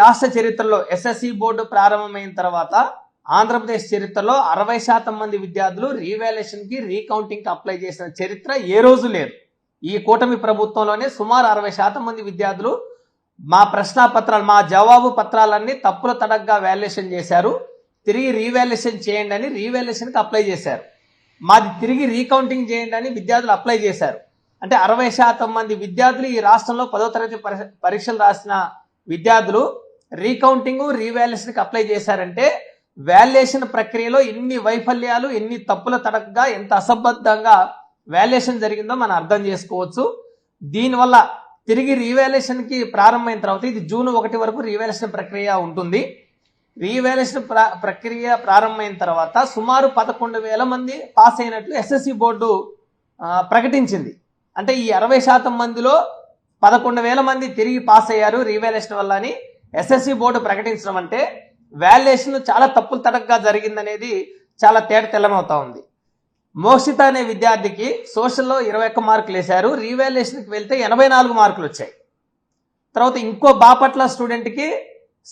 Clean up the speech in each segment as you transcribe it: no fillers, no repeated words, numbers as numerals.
రాష్ట్ర చరిత్రలో SSC board ప్రారంభమైన తర్వాత ఆంధ్రప్రదేశ్ చరిత్రలో 60% మంది విద్యార్థులు రీవాల్యుయేషన్ కి రీకౌంటింగ్ కి అప్లై చేసిన చరిత్ర ఏ రోజు లేదు. ఈ కూటమి ప్రభుత్వంలోనే సుమారు 60% మంది విద్యార్థులు మా ప్రశ్నాపత్రాలు, మా జవాబు పత్రాలన్నీ తప్పుల తడగ్గా వాల్యుయేషన్ చేశారు, తిరిగి రీవాల్యుయేషన్ చేయండి అని రీవాల్యుయేషన్ కి అప్లై చేశారు. మాది తిరిగి రీకౌంటింగ్ చేయండి అని విద్యార్థులు అప్లై చేశారు. అంటే 60% మంది విద్యార్థులు ఈ రాష్ట్రంలో 10వ తరగతి పరీక్షలు రాసిన విద్యార్థులు రీకౌంటింగ్ రీవాల్యుయేషన్ కి అప్లై చేశారంటే వాల్యుయేషన్ ప్రక్రియలో ఎన్ని వైఫల్యాలు, ఎన్ని తప్పుల తడకగా, ఎంత అసంబద్ధంగా వాల్యుయేషన్ జరిగిందో మనం అర్థం చేసుకోవచ్చు. దీనివల్ల తిరిగి రీవాల్యుయేషన్ కి ప్రారంభమైన తర్వాత ఇది జూన్ 1 వరకు రీవాల్యుయేషన్ ప్రక్రియ ఉంటుంది. రీవాల్యుయేషన్ ప్రక్రియ ప్రారంభమైన తర్వాత సుమారు 11,000 మంది పాస్ అయినట్లు ఎస్ఎస్సి బోర్డు ప్రకటించింది. అంటే ఈ 60% మందిలో 11,000 మంది తిరిగి పాస్ అయ్యారు రీవాల్యుయేషన్ వల్ల అని ఎస్ఎస్సి బోర్డు ప్రకటించడం అంటే వాల్యుయేషన్ చాలా తప్పులు తడకగా జరిగిందనేది చాలా తెల్లమవుతా ఉంది. మోక్షిత అనే విద్యార్థికి సోషల్లో 21 మార్కులు వేశారు, రీవాల్యుయేషన్కి వెళ్తే 84 మార్కులు వచ్చాయి. తర్వాత ఇంకో బాపట్ల స్టూడెంట్కి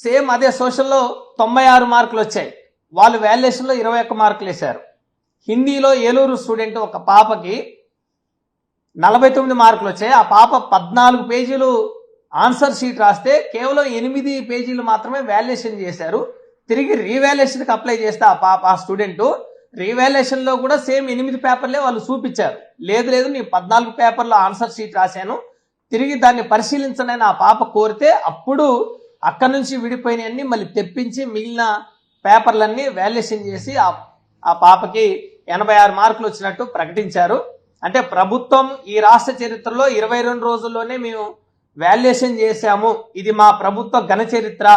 సేమ్ అదే సోషల్లో 96 మార్కులు వచ్చాయి, వాళ్ళు వాల్యుయేషన్లో 21 మార్కులు వేశారు. హిందీలో ఏలూరు స్టూడెంట్ ఒక పాపకి 49 మార్కులు వచ్చాయి. ఆ పాప 14 పేజీలు ఆన్సర్ షీట్ రాస్తే కేవలం 8 పేజీలు మాత్రమే వాల్యుయేషన్ చేశారు. తిరిగి రీవాల్యుయేషన్కి అప్లై చేస్తే ఆ స్టూడెంట్ రీవాల్యుయేషన్లో కూడా సేమ్ 8 పేపర్లే వాళ్ళు చూపించారు. లేదు నేను 14 పేపర్లో ఆన్సర్ షీట్ రాశాను, తిరిగి దాన్ని పరిశీలించండి అని ఆ పాప కోరితే అప్పుడు అక్కడి నుంచి విడిపోయినవన్నీ మళ్ళీ తెప్పించి మిగిలిన పేపర్లన్నీ వాల్యుయేషన్ చేసి ఆ పాపకి 86 మార్కులు వచ్చినట్టు ప్రకటించారు. అంటే ప్రభుత్వం ఈ రాష్ట్ర చరిత్రలో 22 రోజుల్లోనే మేము వాల్యుయేషన్ చేశాము, ఇది మా ప్రభుత్వ ఘన చరిత్ర,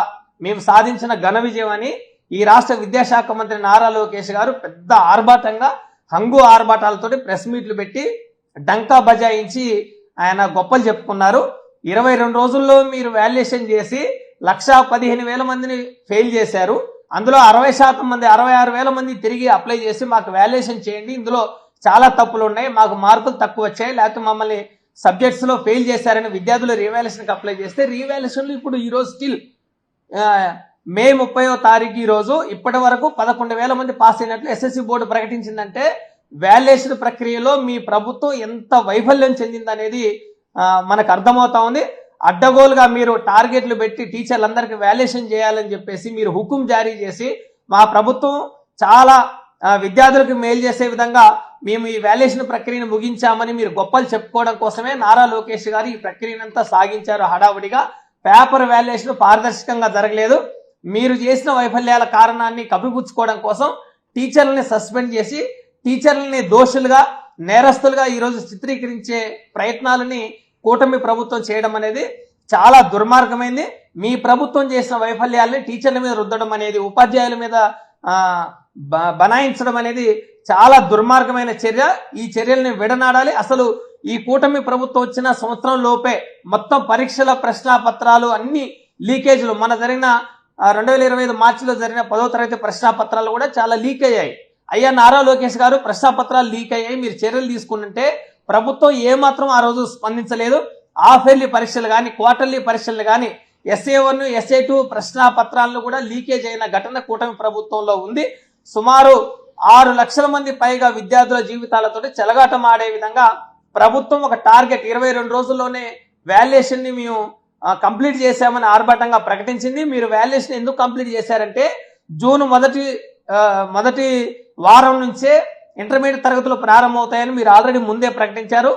మేము సాధించిన ఘన విజయం అని ఈ రాష్ట్ర విద్యాశాఖ మంత్రి నారా లోకేష్ గారు పెద్ద ఆర్భాటంగా హంగు ఆర్భాటాలతో ప్రెస్ మీట్లు పెట్టి డంకా బజాయించి ఆయన గొప్పలు చెప్పుకున్నారు. 22 రోజుల్లో మీరు వాల్యుయేషన్ చేసి 1,15,000 మందిని ఫెయిల్ చేశారు, అందులో 60% మంది 66,000 మంది తిరిగి అప్లై చేసి మాకు వాల్యుయేషన్ చేయండి, ఇందులో చాలా తప్పులు ఉన్నాయి, మాకు మార్కులు తక్కువ వచ్చాయి, లేకపోతే మమ్మల్ని సబ్జెక్ట్స్ లో ఫెయిల్ చేశారని విద్యార్థులు రీవాల్యుయేషన్కి అప్లై చేస్తే రీవాల్యుయేషన్లు ఇప్పుడు ఈరోజు స్టిల్ మే 30వ తారీఖు ఈ రోజు ఇప్పటి వరకు 11,000 మంది పాస్ అయినట్లు ఎస్ఎస్సి బోర్డు ప్రకటించిందంటే వాల్యుయేషన్ ప్రక్రియలో మీ ప్రభుత్వం ఎంత వైఫల్యం చెందిందనేది మనకు అర్థమవుతా ఉంది. అడ్డగోలుగా మీరు టార్గెట్లు పెట్టి టీచర్లందరికీ వాల్యుయేషన్ చేయాలని చెప్పేసి మీరు హుకుం జారీ చేసి మా ప్రభుత్వం చాలా విద్యార్థులకు మేలు చేసే విధంగా మేము ఈ వాల్యుయేషన్ ప్రక్రియను ముగించామని మీరు గొప్పలు చెప్పుకోవడం కోసమే నారా లోకేష్ గారు ఈ ప్రక్రియనంతా సాగించారు హడావుడిగా. పేపర్ వాల్యుయేషన్ పారదర్శకంగా జరగలేదు. మీరు చేసిన వైఫల్యాల కారణాన్ని కప్పిపుచ్చుకోవడం కోసం టీచర్లని సస్పెండ్ చేసి టీచర్లని దోషులుగా, నేరస్తులుగా ఈరోజు చిత్రీకరించే ప్రయత్నాలని కూటమి ప్రభుత్వం చేయడం అనేది చాలా దుర్మార్గమైంది. మీ ప్రభుత్వం చేసిన వైఫల్యాలని టీచర్ల మీద రుద్దడం అనేది, ఉపాధ్యాయుల మీద బనాయించడం అనేది చాలా దుర్మార్గమైన చర్య. ఈ చర్యల్ని విడనాడాలి. అసలు ఈ కూటమి ప్రభుత్వం వచ్చిన సంవత్సరం లోపే మొత్తం పరీక్షల ప్రశ్నాపత్రాలు అన్ని లీకేజీలు, మన జరిగిన 2025 మార్చిలో జరిగిన 10వ తరగతి ప్రశ్నాపత్రాలు కూడా చాలా లీక్ అయ్యాయి. అయ్యా నారా లోకేష్ గారు, ప్రశ్నాపత్రాలు లీక్ అయ్యాయి, మీరు చర్యలు తీసుకుంటుంటే ప్రభుత్వం ఏమాత్రం ఆ రోజు స్పందించలేదు. హాఫ్ ఇయర్లీ పరీక్షలు కానీ, క్వార్టర్లీ పరీక్షలు కానీ, SA1 SA2 ప్రశ్నాపత్రాలను కూడా లీకేజ్ అయిన ఘటన కూటమి ప్రభుత్వంలో ఉంది. సుమారు 6 లక్షల మంది పైగా విద్యార్థుల జీవితాలతో చెలగాటం ఆడే విధంగా ప్రభుత్వం ఒక టార్గెట్ 22 రోజుల్లోనే వాల్యుయేషన్ ని మేము కంప్లీట్ చేశామని ఆర్భాటంగా ప్రకటించింది. మీరు వాల్యుయేషన్ ఎందుకు కంప్లీట్ చేశారంటే జూన్ మొదటి వారం నుంచే ఇంటర్మీడియట్ తరగతులు ప్రారంభమవుతాయని మీరు ఆల్రెడీ ముందే ప్రకటించారు.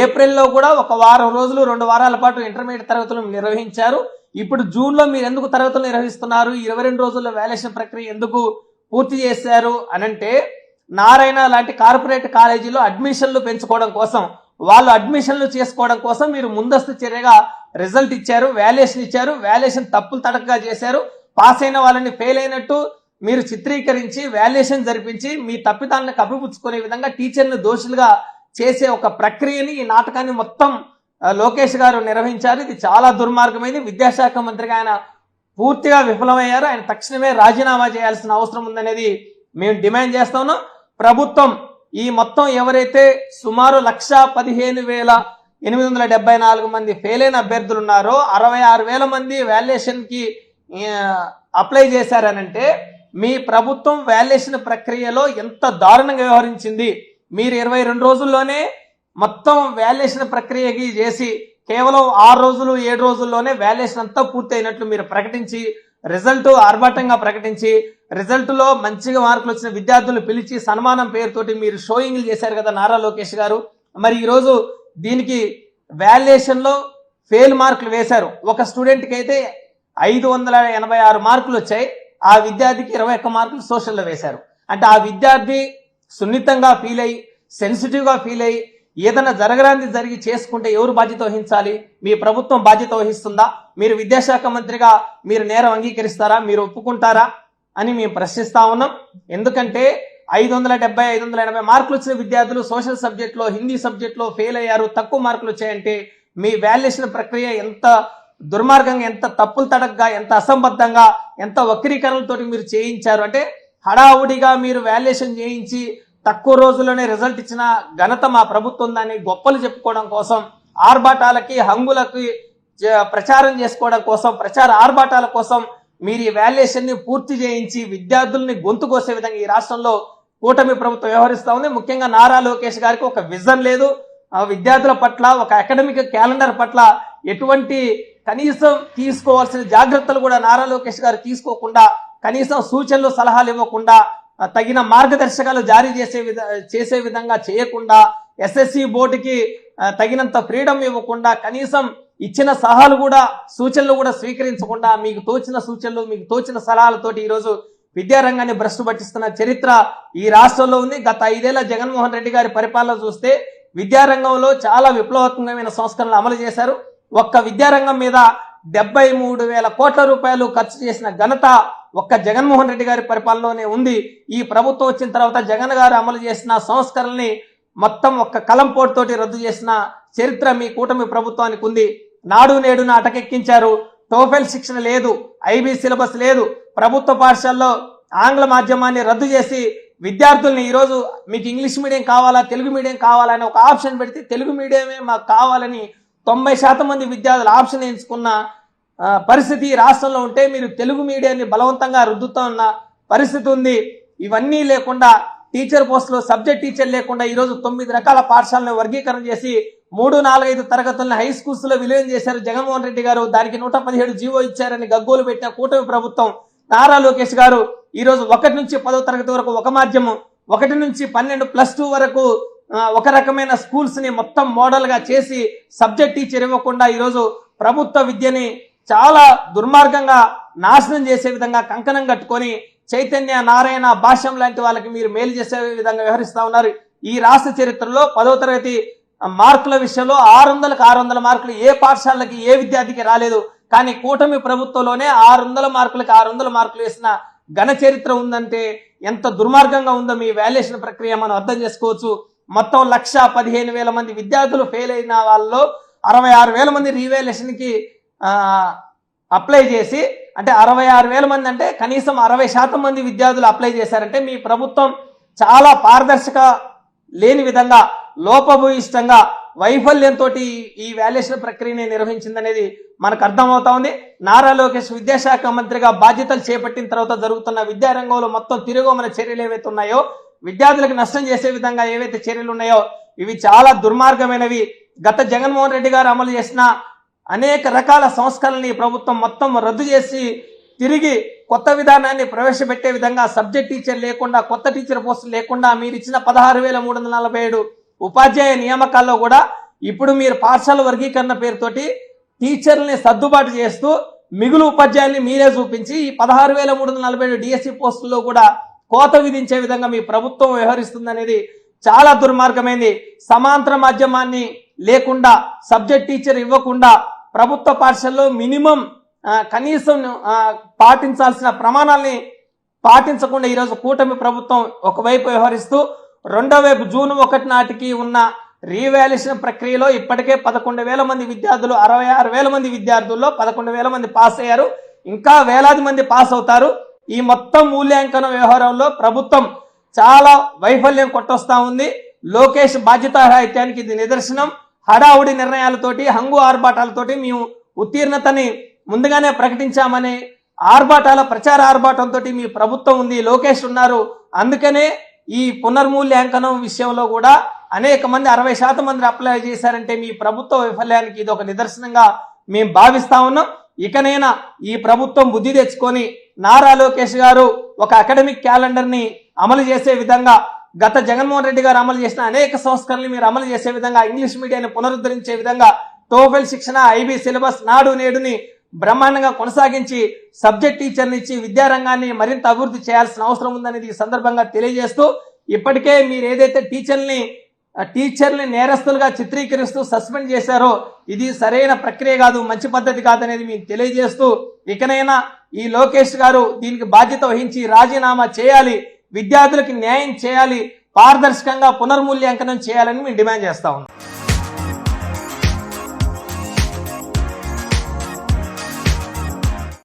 ఏప్రిల్లో కూడా ఒక వారం రోజులు 2 వారాల పాటు ఇంటర్మీడియట్ తరగతులు నిర్వహించారు. ఇప్పుడు జూన్లో మీరు ఎందుకు తరగతులు నిర్వహిస్తున్నారు, 22 రోజుల్లో వాల్యుయేషన్ ప్రక్రియ ఎందుకు పూర్తి చేశారు అనంటే నారాయణ లాంటి కార్పొరేట్ కాలేజీలో అడ్మిషన్లు పెంచుకోవడం కోసం, వాళ్ళు అడ్మిషన్లు చేసుకోవడం కోసం మీరు ముందస్తు చర్యగా రిజల్ట్ ఇచ్చారు, వాల్యుయేషన్ ఇచ్చారు, వాల్యుయేషన్ తప్పులు తడకగా చేశారు, పాస్ అయిన వాళ్ళని ఫెయిల్ అయినట్టు మీరు చిత్రీకరించి వాల్యుయేషన్ జరిపించి మీ తప్పిదాలను కప్పిపుచ్చుకునే విధంగా టీచర్ని దోషులుగా చేసే ఒక ప్రక్రియని, ఈ నాటకాన్ని మొత్తం లోకేష్ గారు నిర్వహించారు. ఇది చాలా దుర్మార్గమైంది. విద్యాశాఖ మంత్రిగా ఆయన పూర్తిగా విఫలమయ్యారు. ఆయన తక్షణమే రాజీనామా చేయాల్సిన అవసరం ఉందనేది మేము డిమాండ్ చేస్తా ఉన్నాం. ప్రభుత్వం ఈ మొత్తం ఎవరైతే సుమారు 1,15,874 మంది ఫెయిల్ అయిన అభ్యర్థులు ఉన్నారో 66,000 మంది వాల్యుయేషన్ కి అప్లై చేశారనంటే మీ ప్రభుత్వం వాల్యుయేషన్ ప్రక్రియలో ఎంత దారుణంగా వ్యవహరించింది. మీరు 22 రోజుల్లోనే మొత్తం వాల్యుయేషన్ ప్రక్రియకి చేసి కేవలం 6 రోజులు 7 రోజుల్లోనే వాల్యుయేషన్ అంతా పూర్తయినట్లు మీరు ప్రకటించి రిజల్ట్ ఆర్భాటంగా ప్రకటించి రిజల్ట్లో మంచిగా మార్కులు వచ్చిన విద్యార్థులు పిలిచి సన్మానం పేరుతోటి మీరు షోయింగ్లు చేశారు కదా నారా లోకేష్ గారు. మరి ఈరోజు దీనికి వాల్యుయేషన్లో ఫెయిల్ మార్కులు వేశారు. ఒక స్టూడెంట్కి అయితే 586 మార్కులు వచ్చాయి. ఆ విద్యార్థికి 21 మార్కులు సోషల్లో వేశారు. అంటే ఆ విద్యార్థి సున్నితంగా ఫీల్ అయ్యి సెన్సిటివ్గా ఫీల్ అయ్యి ఏదైనా జరగరాంది జరిగి చేసుకుంటే ఎవరు బాధ్యత వహించాలి? మీ ప్రభుత్వం బాధ్యత వహిస్తుందా? మీరు విద్యాశాఖ మంత్రిగా మీరు నేరం అంగీకరిస్తారా? మీరు ఒప్పుకుంటారా అని మేము ప్రశ్నిస్తా ఉన్నాం. ఎందుకంటే 570, 580 మార్కులు వచ్చిన విద్యార్థులు సోషల్ సబ్జెక్ట్లో హిందీ సబ్జెక్ట్లో ఫెయిల్ అయ్యారు, తక్కువ మార్కులు వచ్చాయంటే మీ వాల్యుయేషన్ ప్రక్రియ ఎంత దుర్మార్గంగా, ఎంత తప్పులు తడగ్గా, ఎంత అసంబద్ధంగా, ఎంత వక్రీకరణలతో మీరు చేయించారు. అంటే హడావుడిగా మీరు వాల్యుయేషన్ చేయించి తక్కువ రోజుల్లోనే రిజల్ట్ ఇచ్చిన ఘనత మా ప్రభుత్వం దాన్ని గొప్పలు చెప్పుకోవడం కోసం, ఆర్భాటాలకి హంగులకి ప్రచారం చేసుకోవడం కోసం, ప్రచార ఆర్భాటాల కోసం మీరు ఈ వాల్యుయేషన్ని పూర్తి చేయించి విద్యార్థుల్ని గొంతు కోసే విధంగా ఈ రాష్ట్రంలో కూటమి ప్రభుత్వం వ్యవహరిస్తూ ఉంది. ముఖ్యంగా నారా లోకేష్ గారికి ఒక విజన్ లేదు. విద్యార్థుల పట్ల ఒక అకాడమిక్ క్యాలెండర్ పట్ల ఎటువంటి కనీసం తీసుకోవాల్సిన జాగ్రత్తలు కూడా నారా లోకేష్ గారు తీసుకోకుండా, కనీసం సూచనలు సలహాలు ఇవ్వకుండా, తగిన మార్గదర్శకాలు జారీ చేసే విధంగా చేయకుండా, ఎస్ఎస్సి బోర్డుకి తగినంత ఫ్రీడమ్ ఇవ్వకుండా, కనీసం ఇచ్చిన సలహాలు కూడా సూచనలు కూడా స్వీకరించకుండా మీకు తోచిన సూచనలు మీకు తోచిన సలహాలతోటి ఈరోజు విద్యారంగాన్ని భ్రష్టు పట్టిస్తున్న చరిత్ర ఈ రాష్ట్రంలో ఉంది. గత 5 ఏళ్ల జగన్మోహన్ రెడ్డి గారి పరిపాలన చూస్తే విద్యారంగంలో చాలా విప్లవాత్మకమైన సంస్కరణలు అమలు చేశారు. ఒక్క విద్యారంగం మీద 73,000 కోట్ల రూపాయలు ఖర్చు చేసిన ఘనత ఒక్క జగన్మోహన్ రెడ్డి గారి పరిపాలనలోనే ఉంది. ఈ ప్రభుత్వం వచ్చిన తర్వాత జగన్ గారు అమలు చేసిన సంస్కరణల్ని మొత్తం ఒక్క కలంపోటుతోటి రద్దు చేసిన చరిత్ర మీ కూటమి ప్రభుత్వానికి ఉంది. నాడు నేడును అటకెక్కించారు. టోఫెల్ శిక్షణ లేదు, ఐబీ సిలబస్ లేదు. ప్రభుత్వ పాఠశాలలో ఆంగ్ల మాధ్యమాన్ని రద్దు చేసి విద్యార్థుల్ని ఈరోజు మీకు ఇంగ్లీష్ మీడియం కావాలా తెలుగు మీడియం కావాలా అని ఒక ఆప్షన్ పెడితే తెలుగు మీడియమే మాకు కావాలని 90% మంది విద్యార్థులు ఆప్షన్ ఎంచుకున్న పరిస్థితి రాష్ట్రంలో ఉంటే మీరు తెలుగు మీడియాన్ని బలవంతంగా రుద్దుతూ ఉన్న పరిస్థితి ఉంది. ఇవన్నీ లేకుండా టీచర్ పోస్టులో సబ్జెక్ట్ టీచర్ లేకుండా ఈరోజు 9 రకాల పాఠశాలను వర్గీకరణ చేసి 3, 4, 5 తరగతులను హై స్కూల్స్ లో విలీనం చేశారు జగన్మోహన్ రెడ్డి గారు. దానికి 117 జీవో ఇచ్చారని గగ్గోలు పెట్టిన కూటమి ప్రభుత్వం నారా లోకేష్ గారు ఈరోజు 1 నుంచి 10వ తరగతి వరకు ఒక మాధ్యమం, 1 నుంచి 12 +2 వరకు ఒక రకమైన స్కూల్స్ ని మొత్తం మోడల్ గా చేసి సబ్జెక్ట్ టీచర్ ఇవ్వకుండా ఈరోజు ప్రభుత్వ విద్యని చాలా దుర్మార్గంగా నాశనం చేసే విధంగా కంకణం కట్టుకొని చైతన్య, నారాయణ, భాష్యం లాంటి వాళ్ళకి మీరు మేలు చేసే విధంగా వ్యవహరిస్తా ఉన్నారు. ఈ రాష్ట్ర చరిత్రలో 10వ తరగతి మార్కుల విషయంలో 600కి 600 మార్కులు ఏ పాఠశాలకి ఏ విద్యార్థికి రాలేదు. కానీ కూటమి ప్రభుత్వంలోనే 600 మార్కులకి 600 మార్కులు వేసిన ఘన చరిత్ర ఉందంటే ఎంత దుర్మార్గంగా ఉందో మీ వాల్యుయేషన్ ప్రక్రియ మనం అర్థం చేసుకోవచ్చు. మొత్తం 1,15,000 మంది విద్యార్థులు ఫెయిల్ అయిన వాళ్ళలో 66,000 మంది రీవాల్యుయేషన్కి అప్లై చేసి, అంటే 66,000 మంది అంటే కనీసం 60% మంది విద్యార్థులు అప్లై చేశారంటే మీ ప్రభుత్వం చాలా పారదర్శక లేని విధంగా లోపభూయిష్టంగా వైఫల్యంతో ఈ వాల్యుయేషన్ ప్రక్రియని నిర్వహించిందనేది మనకు అర్థమవుతా ఉంది. నారా లోకేష్ విద్యాశాఖ మంత్రిగా బాధ్యతలు చేపట్టిన తర్వాత జరుగుతున్న విద్యారంగంలో మొత్తం తిరుగుమల చర్యలు ఏవైతే ఉన్నాయో, విద్యార్థులకు నష్టం చేసే విధంగా ఏవైతే చర్యలు ఉన్నాయో ఇవి చాలా దుర్మార్గమైనవి. గత జగన్మోహన్ రెడ్డి గారు అమలు చేసిన అనేక రకాల సంస్కరణని ప్రభుత్వం మొత్తం రద్దు చేసి తిరిగి కొత్త విధానాన్ని ప్రవేశపెట్టే విధంగా సబ్జెక్ట్ టీచర్ లేకుండా, కొత్త టీచర్ పోస్టులు లేకుండా మీరు ఇచ్చిన 16,347 ఉపాధ్యాయ నియామకాల్లో కూడా ఇప్పుడు మీరు పాఠశాల వర్గీకరణ పేరుతోటి టీచర్లని సర్దుబాటు చేస్తూ మిగులు ఉపాధ్యాయుల్ని మీరే చూపించి ఈ 16,347 డిఎస్సి పోస్టుల్లో కూడా కోత విధించే విధంగా మీ ప్రభుత్వం వ్యవహరిస్తుందనేది చాలా దుర్మార్గమైంది. సమాంతర మాధ్యమాన్ని లేకుండా, సబ్జెక్ట్ టీచర్ ఇవ్వకుండా, ప్రభుత్వ పాఠశాలలో మినిమం కనీసం పాటించాల్సిన ప్రమాణాలని పాటించకుండా ఈరోజు కూటమి ప్రభుత్వం ఒకవైపు వ్యవహరిస్తూ రెండో వైపు జూన్ 1 నాటికి ఉన్న రీవాల్యుయేషన్ ప్రక్రియలో ఇప్పటికే 11,000 మంది విద్యార్థులు, 66,000 మంది విద్యార్థుల్లో 11,000 మంది పాస్ అయ్యారు. ఇంకా వేలాది మంది పాస్ అవుతారు. ఈ మొత్తం మూల్యాంకన వ్యవహారంలో ప్రభుత్వం చాలా వైఫల్యం కొట్టొస్తా ఉంది. లోకేష్ బాధ్యతారాహిత్యానికి ఇది నిదర్శనం. హడావుడి నిర్ణయాలతోటి, హంగు ఆర్భాటాలతోటి మేము ఉత్తీర్ణతని ముందుగానే ప్రకటించామని ఆర్భాటాల ప్రచార ఆర్భాటంతో మీ ప్రభుత్వం ఉంది, లోకేష్ ఉన్నారు. అందుకనే ఈ పునర్మూల్యాంకనం విషయంలో కూడా అనేక మంది 60% మంది అప్లై చేశారంటే మీ ప్రభుత్వ వైఫల్యానికి ఇది ఒక నిదర్శనంగా మేము భావిస్తా ఉన్నాం. ఇకనైనా ఈ ప్రభుత్వం బుద్ధి తెచ్చుకొని నారా లోకేష్ గారు ఒక అకాడమిక్ క్యాలెండర్ ని అమలు చేసే విధంగా, గత జగన్మోహన్ రెడ్డి గారు అమలు చేసిన అనేక సంస్కరణలు మీరు అమలు చేసే విధంగా, ఇంగ్లీష్ మీడియాన్ని పునరుద్ధరించే విధంగా, టోఫెల్ శిక్షణ, ఐబీ సిలబస్, నాడు నేడుని బ్రహ్మాండంగా కొనసాగించి సబ్జెక్ట్ టీచర్ని ఇచ్చి విద్యారంగాన్ని మరింత అభివృద్ధి చేయాల్సిన అవసరం ఉందనేది ఈ సందర్భంగా తెలియజేస్తూ, ఇప్పటికే మీరు ఏదైతే టీచర్ని నేరస్తులుగా చిత్రీకరిస్తూ సస్పెండ్ చేశారో ఇది సరైన ప్రక్రియ కాదు, మంచి పద్ధతి కాదనేది మీకు తెలియజేస్తూ, ఇకనైనా ఈ లోకేష్ గారు దీనికి బాధ్యత వహించి రాజీనామా చేయాలి, విద్యార్థులకు న్యాయం చేయాలి, పారదర్శకంగా పునర్మూల్యాంకనం చేయాలని మేము డిమాండ్ చేస్తా ఉన్నాం.